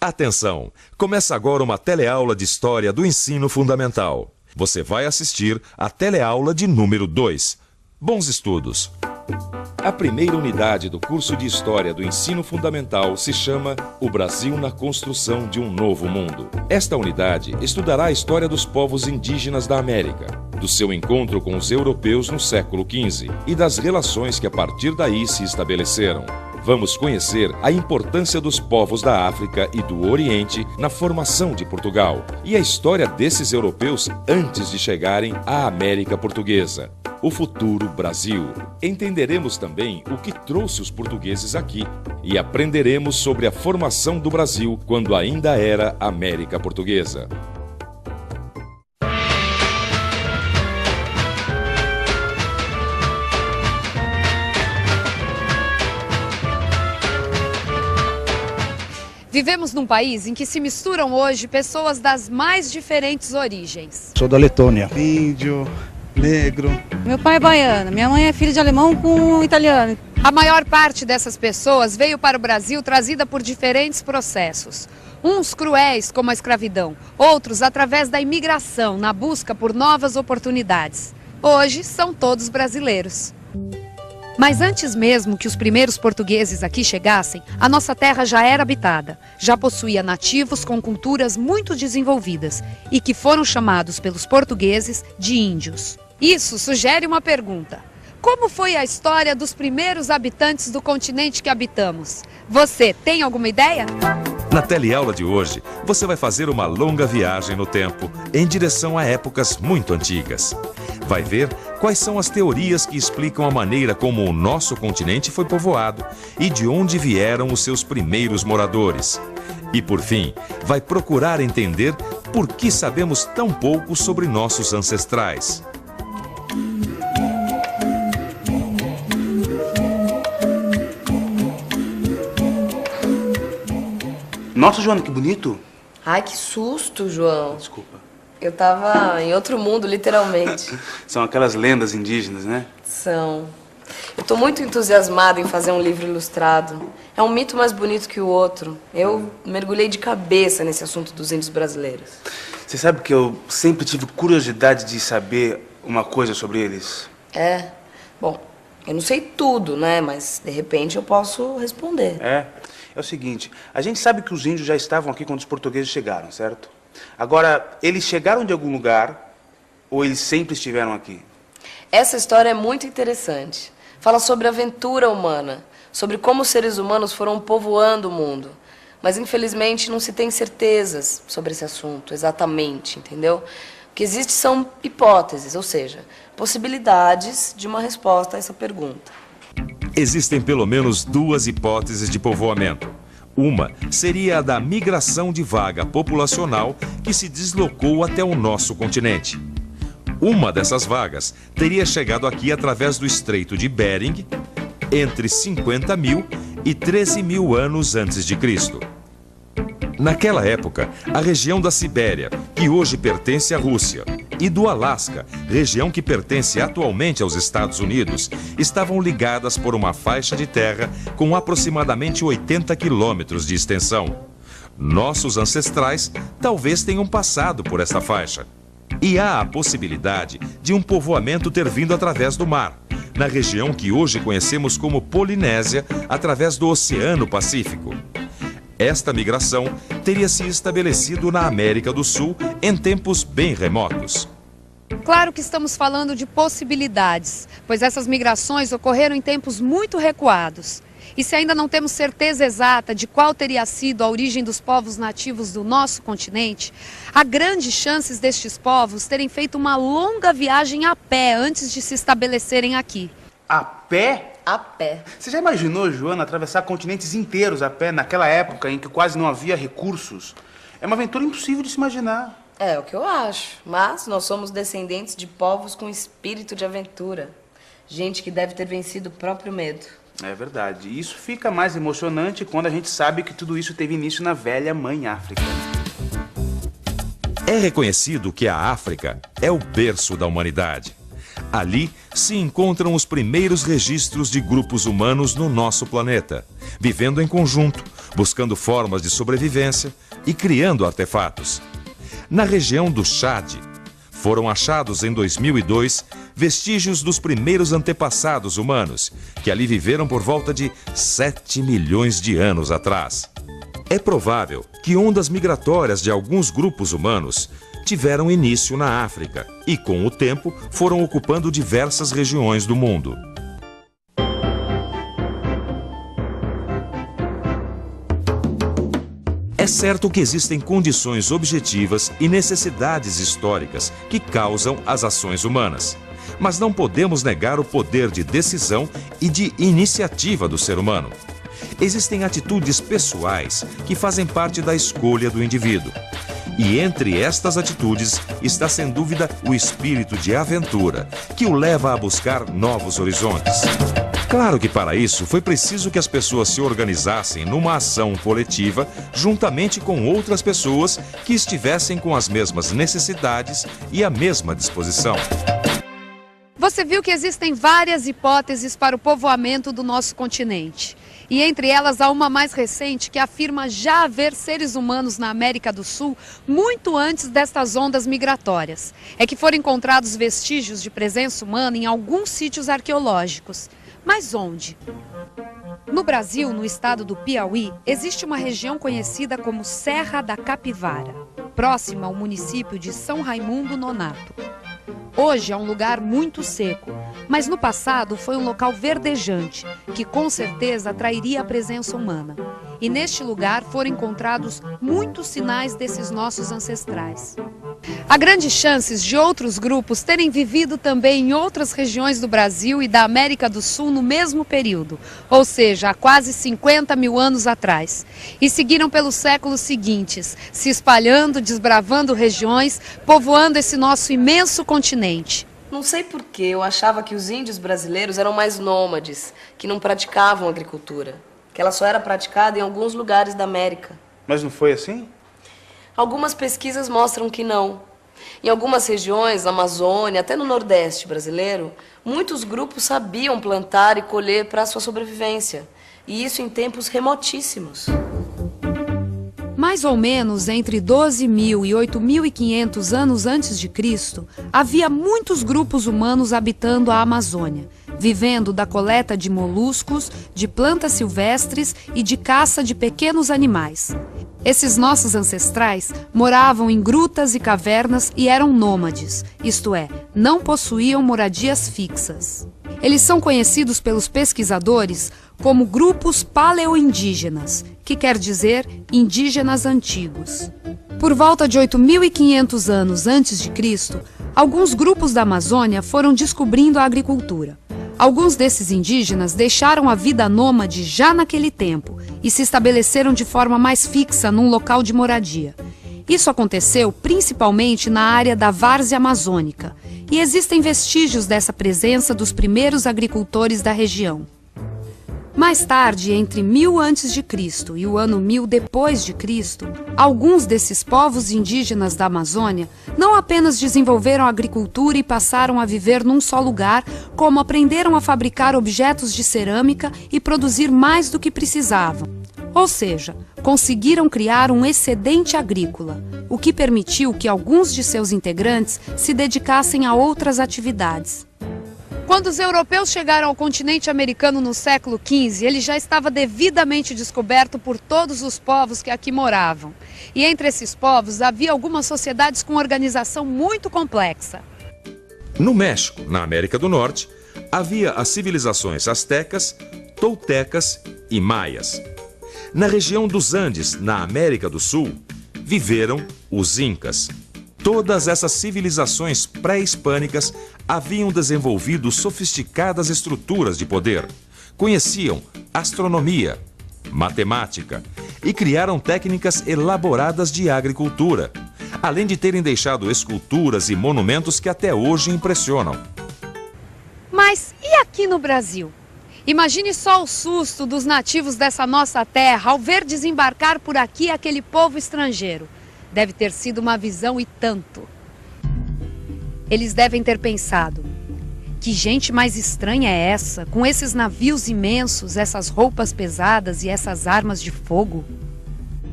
Atenção! Começa agora uma teleaula de História do Ensino Fundamental. Você vai assistir a teleaula de número 2. Bons estudos! A primeira unidade do curso de História do Ensino Fundamental se chama O Brasil na Construção de um Novo Mundo. Esta unidade estudará a história dos povos indígenas da América, do seu encontro com os europeus no século XV e das relações que a partir daí se estabeleceram. Vamos conhecer a importância dos povos da África e do Oriente na formação de Portugal e a história desses europeus antes de chegarem à América Portuguesa, o futuro Brasil. Entenderemos também o que trouxe os portugueses aqui e aprenderemos sobre a formação do Brasil quando ainda era América Portuguesa. Vivemos num país em que se misturam hoje pessoas das mais diferentes origens. Sou da Letônia. Índio, negro. Meu pai é baiano, minha mãe é filha de alemão com italiano. A maior parte dessas pessoas veio para o Brasil trazida por diferentes processos. Uns cruéis, como a escravidão, outros através da imigração, na busca por novas oportunidades. Hoje são todos brasileiros. Mas antes mesmo que os primeiros portugueses aqui chegassem, a nossa terra já era habitada, já possuía nativos com culturas muito desenvolvidas e que foram chamados pelos portugueses de índios. Isso sugere uma pergunta: como foi a história dos primeiros habitantes do continente que habitamos? Você tem alguma ideia? Na teleaula de hoje, você vai fazer uma longa viagem no tempo em direção a épocas muito antigas. Vai ver quais são as teorias que explicam a maneira como o nosso continente foi povoado e de onde vieram os seus primeiros moradores. E, por fim, vai procurar entender por que sabemos tão pouco sobre nossos ancestrais. Nossa, Joana, que bonito. Ai, que susto, João. Desculpa. Eu tava em outro mundo, literalmente. São aquelas lendas indígenas, né? São. Eu tô muito entusiasmada em fazer um livro ilustrado. É um mito mais bonito que o outro. Eu mergulhei de cabeça nesse assunto dos índios brasileiros. Você sabe que eu sempre tive curiosidade de saber uma coisa sobre eles? É? Bom, eu não sei tudo, né? Mas, de repente, eu posso responder. É o seguinte, a gente sabe que os índios já estavam aqui quando os portugueses chegaram, certo? Agora, eles chegaram de algum lugar ou eles sempre estiveram aqui? Essa história é muito interessante. Fala sobre a aventura humana, sobre como os seres humanos foram povoando o mundo. Mas, infelizmente, não se tem certezas sobre esse assunto, exatamente, entendeu? O que existe são hipóteses, ou seja, possibilidades de uma resposta a essa pergunta. Existem pelo menos duas hipóteses de povoamento. Uma seria a da migração de vaga populacional que se deslocou até o nosso continente. Uma dessas vagas teria chegado aqui através do Estreito de Bering entre 50.000 e 13.000 anos antes de Cristo. Naquela época, a região da Sibéria, que hoje pertence à Rússia, e do Alasca, região que pertence atualmente aos Estados Unidos, estavam ligadas por uma faixa de terra com aproximadamente 80 quilômetros de extensão. Nossos ancestrais talvez tenham passado por essa faixa. E há a possibilidade de um povoamento ter vindo através do mar, na região que hoje conhecemos como Polinésia, através do Oceano Pacífico. Esta migração teria se estabelecido na América do Sul em tempos bem remotos. Claro que estamos falando de possibilidades, pois essas migrações ocorreram em tempos muito recuados. E se ainda não temos certeza exata de qual teria sido a origem dos povos nativos do nosso continente, há grandes chances destes povos terem feito uma longa viagem a pé antes de se estabelecerem aqui. A pé? A pé. Você já imaginou, Joana, atravessar continentes inteiros a pé naquela época em que quase não havia recursos? É uma aventura impossível de se imaginar. É o que eu acho. Mas nós somos descendentes de povos com espírito de aventura. Gente que deve ter vencido o próprio medo. É verdade. E isso fica mais emocionante quando a gente sabe que tudo isso teve início na velha Mãe África. É reconhecido que a África é o berço da humanidade. Ali se encontram os primeiros registros de grupos humanos no nosso planeta, vivendo em conjunto, buscando formas de sobrevivência e criando artefatos. Na região do Chad, foram achados em 2002 vestígios dos primeiros antepassados humanos, que ali viveram por volta de 7 milhões de anos atrás. É provável que ondas migratórias de alguns grupos humanos tiveram início na África e, com o tempo, foram ocupando diversas regiões do mundo. É certo que existem condições objetivas e necessidades históricas que causam as ações humanas, mas não podemos negar o poder de decisão e de iniciativa do ser humano. Existem atitudes pessoais que fazem parte da escolha do indivíduo. E entre estas atitudes está sem dúvida o espírito de aventura, que o leva a buscar novos horizontes. Claro que para isso foi preciso que as pessoas se organizassem numa ação coletiva juntamente com outras pessoas que estivessem com as mesmas necessidades e a mesma disposição. Você viu que existem várias hipóteses para o povoamento do nosso continente. E entre elas há uma mais recente que afirma já haver seres humanos na América do Sul muito antes destas ondas migratórias. É que foram encontrados vestígios de presença humana em alguns sítios arqueológicos. Mas onde? No Brasil, no estado do Piauí, existe uma região conhecida como Serra da Capivara, próxima ao município de São Raimundo Nonato. Hoje é um lugar muito seco, mas no passado foi um local verdejante, que com certeza atrairia a presença humana. E neste lugar foram encontrados muitos sinais desses nossos ancestrais. Há grandes chances de outros grupos terem vivido também em outras regiões do Brasil e da América do Sul no mesmo período, ou seja, há quase 50 mil anos atrás. E seguiram pelos séculos seguintes, se espalhando, desbravando regiões, povoando esse nosso imenso continente. Não sei por que eu achava que os índios brasileiros eram mais nômades, que não praticavam agricultura, que ela só era praticada em alguns lugares da América. Mas não foi assim? Algumas pesquisas mostram que não. Em algumas regiões, na Amazônia, até no Nordeste brasileiro, muitos grupos sabiam plantar e colher para a sua sobrevivência. E isso em tempos remotíssimos. Mais ou menos entre 12.000 e 8.500 anos antes de Cristo, havia muitos grupos humanos habitando a Amazônia, vivendo da coleta de moluscos, de plantas silvestres e de caça de pequenos animais. Esses nossos ancestrais moravam em grutas e cavernas e eram nômades, isto é, não possuíam moradias fixas. Eles são conhecidos pelos pesquisadores como grupos paleoindígenas, que quer dizer indígenas antigos. Por volta de 8.500 anos antes de Cristo, alguns grupos da Amazônia foram descobrindo a agricultura. Alguns desses indígenas deixaram a vida nômade já naquele tempo e se estabeleceram de forma mais fixa num local de moradia. Isso aconteceu principalmente na área da várzea amazônica, e existem vestígios dessa presença dos primeiros agricultores da região. Mais tarde, entre 1000 a.C. e o ano 1000 depois de Cristo, alguns desses povos indígenas da Amazônia não apenas desenvolveram a agricultura e passaram a viver num só lugar, como aprenderam a fabricar objetos de cerâmica e produzir mais do que precisavam. Ou seja, conseguiram criar um excedente agrícola, o que permitiu que alguns de seus integrantes se dedicassem a outras atividades. Quando os europeus chegaram ao continente americano no século XV, ele já estava devidamente descoberto por todos os povos que aqui moravam. E entre esses povos havia algumas sociedades com organização muito complexa. No México, na América do Norte, havia as civilizações astecas, toltecas e maias. Na região dos Andes, na América do Sul, viveram os incas. Todas essas civilizações pré-hispânicas haviam desenvolvido sofisticadas estruturas de poder, conheciam astronomia, matemática e criaram técnicas elaboradas de agricultura, além de terem deixado esculturas e monumentos que até hoje impressionam. Mas e aqui no Brasil? Imagine só o susto dos nativos dessa nossa terra ao ver desembarcar por aqui aquele povo estrangeiro. Deve ter sido uma visão e tanto. Eles devem ter pensado: Que gente mais estranha é essa, com esses navios imensos, essas roupas pesadas e essas armas de fogo?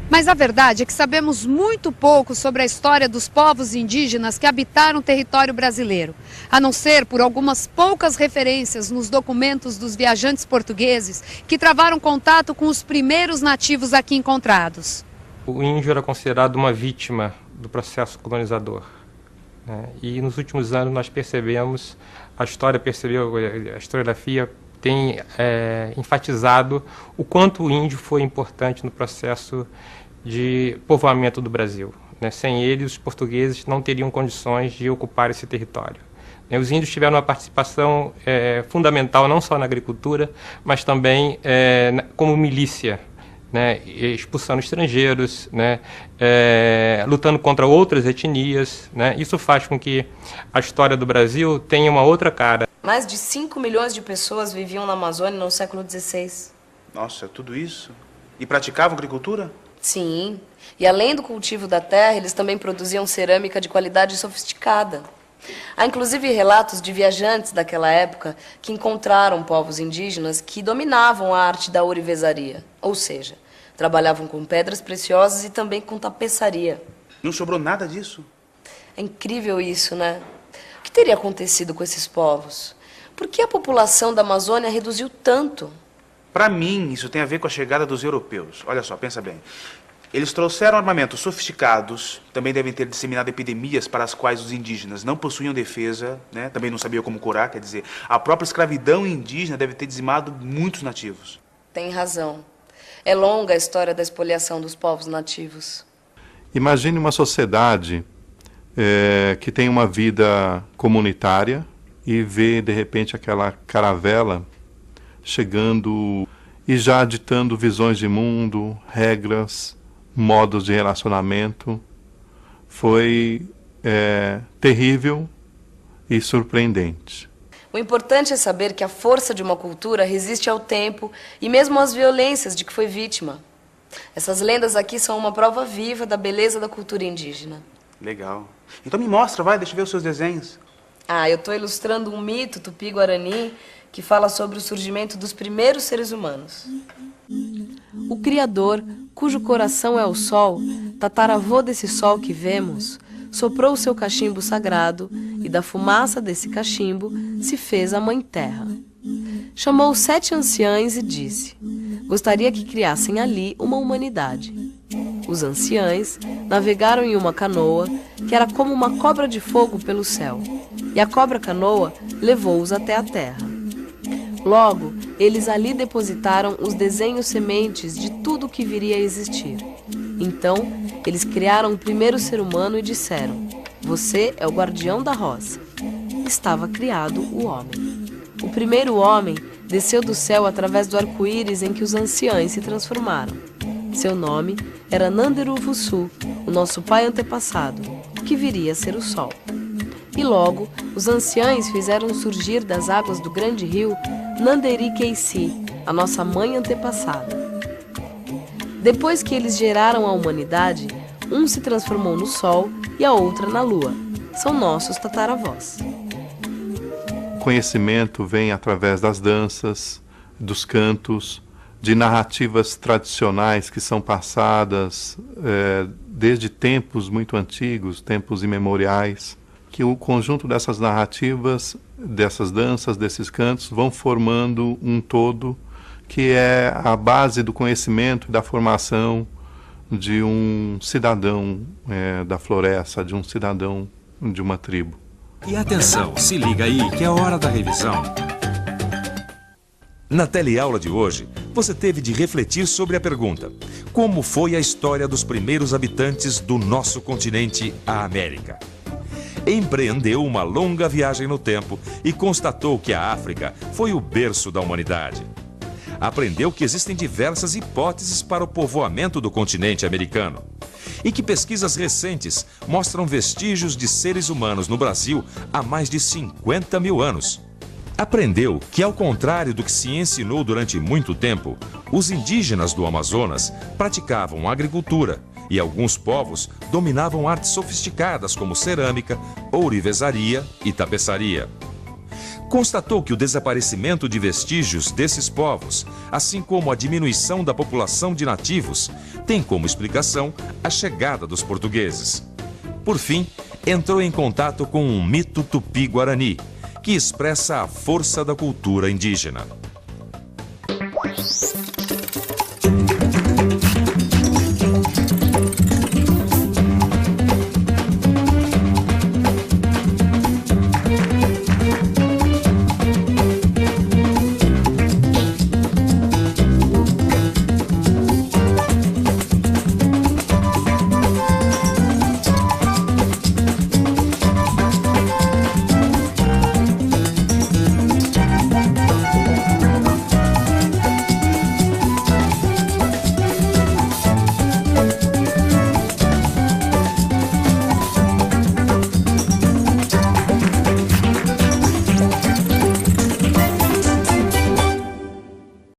Mas a verdade é que sabemos muito pouco sobre a história dos povos indígenas que habitaram o território brasileiro, a não ser por algumas poucas referências nos documentos dos viajantes portugueses que travaram contato com os primeiros nativos aqui encontrados. O índio era considerado uma vítima do processo colonizador, né? E nos últimos anos nós percebemos, a historiografia tem enfatizado o quanto o índio foi importante no processo de povoamento do Brasil, né? Sem ele, os portugueses não teriam condições de ocupar esse território. Os índios tiveram uma participação fundamental não só na agricultura, mas também como milícia, né? Expulsando estrangeiros, né? Lutando contra outras etnias, né? Isso faz com que a história do Brasil tenha uma outra cara. Mais de 5 milhões de pessoas viviam na Amazônia no século XVI. Nossa, tudo isso? E praticavam agricultura? Sim. E além do cultivo da terra, eles também produziam cerâmica de qualidade sofisticada. Há inclusive relatos de viajantes daquela época que encontraram povos indígenas que dominavam a arte da ourivesaria, ou seja, trabalhavam com pedras preciosas e também com tapeçaria. Não sobrou nada disso? É incrível isso, né? O que teria acontecido com esses povos? Por que a população da Amazônia reduziu tanto? Para mim, isso tem a ver com a chegada dos europeus. Olha só, pensa bem. Eles trouxeram armamentos sofisticados, também devem ter disseminado epidemias para as quais os indígenas não possuíam defesa, né? Também não sabiam como curar, quer dizer, a própria escravidão indígena deve ter dizimado muitos nativos. Tem razão. É longa a história da expoliação dos povos nativos. Imagine uma sociedade que tem uma vida comunitária e vê, de repente, aquela caravela chegando e já ditando visões de mundo, regras, modos de relacionamento. Foi terrível e surpreendente. O importante é saber que a força de uma cultura resiste ao tempo e mesmo às violências de que foi vítima. Essas lendas aqui são uma prova viva da beleza da cultura indígena. Legal. Então me mostra, vai, deixa eu ver os seus desenhos. Eu estou ilustrando um mito tupi-guarani que fala sobre o surgimento dos primeiros seres humanos. O Criador, cujo coração é o sol, tataravô desse sol que vemos, soprou o seu cachimbo sagrado e da fumaça desse cachimbo se fez a Mãe Terra. Chamou 7 anciães e disse: gostaria que criassem ali uma humanidade. Os anciães navegaram em uma canoa que era como uma cobra de fogo pelo céu, e a cobra-canoa levou-os até a terra. Logo, eles ali depositaram os desenhos sementes de tudo o que viria a existir. Então, eles criaram o primeiro ser humano e disseram: você é o guardião da roça. Estava criado o homem. O primeiro homem desceu do céu através do arco-íris em que os anciães se transformaram. Seu nome era Nanderu-Vussu, o nosso pai antepassado, que viria a ser o sol. E logo, os anciães fizeram surgir das águas do grande rio Nanderi-Keisi, a nossa mãe antepassada. Depois que eles geraram a humanidade, um se transformou no sol e a outra na lua. São nossos tataravós. O conhecimento vem através das danças, dos cantos, de narrativas tradicionais que são passadas desde tempos muito antigos, tempos imemoriais, que o conjunto dessas narrativas, dessas danças, desses cantos, vão formando um todo que é a base do conhecimento e da formação de um cidadão da floresta, de um cidadão de uma tribo. E atenção, se liga aí que é hora da revisão. Na teleaula de hoje, você teve de refletir sobre a pergunta: como foi a história dos primeiros habitantes do nosso continente, a América? Empreendeu uma longa viagem no tempo e constatou que a África foi o berço da humanidade. Aprendeu que existem diversas hipóteses para o povoamento do continente americano e que pesquisas recentes mostram vestígios de seres humanos no Brasil há mais de 50 mil anos. Aprendeu que, ao contrário do que se ensinou durante muito tempo, os indígenas do Amazonas praticavam agricultura e alguns povos dominavam artes sofisticadas como cerâmica, ourivesaria e tapeçaria. Constatou que o desaparecimento de vestígios desses povos, assim como a diminuição da população de nativos, tem como explicação a chegada dos portugueses. Por fim, entrou em contato com um mito tupi-guarani, que expressa a força da cultura indígena.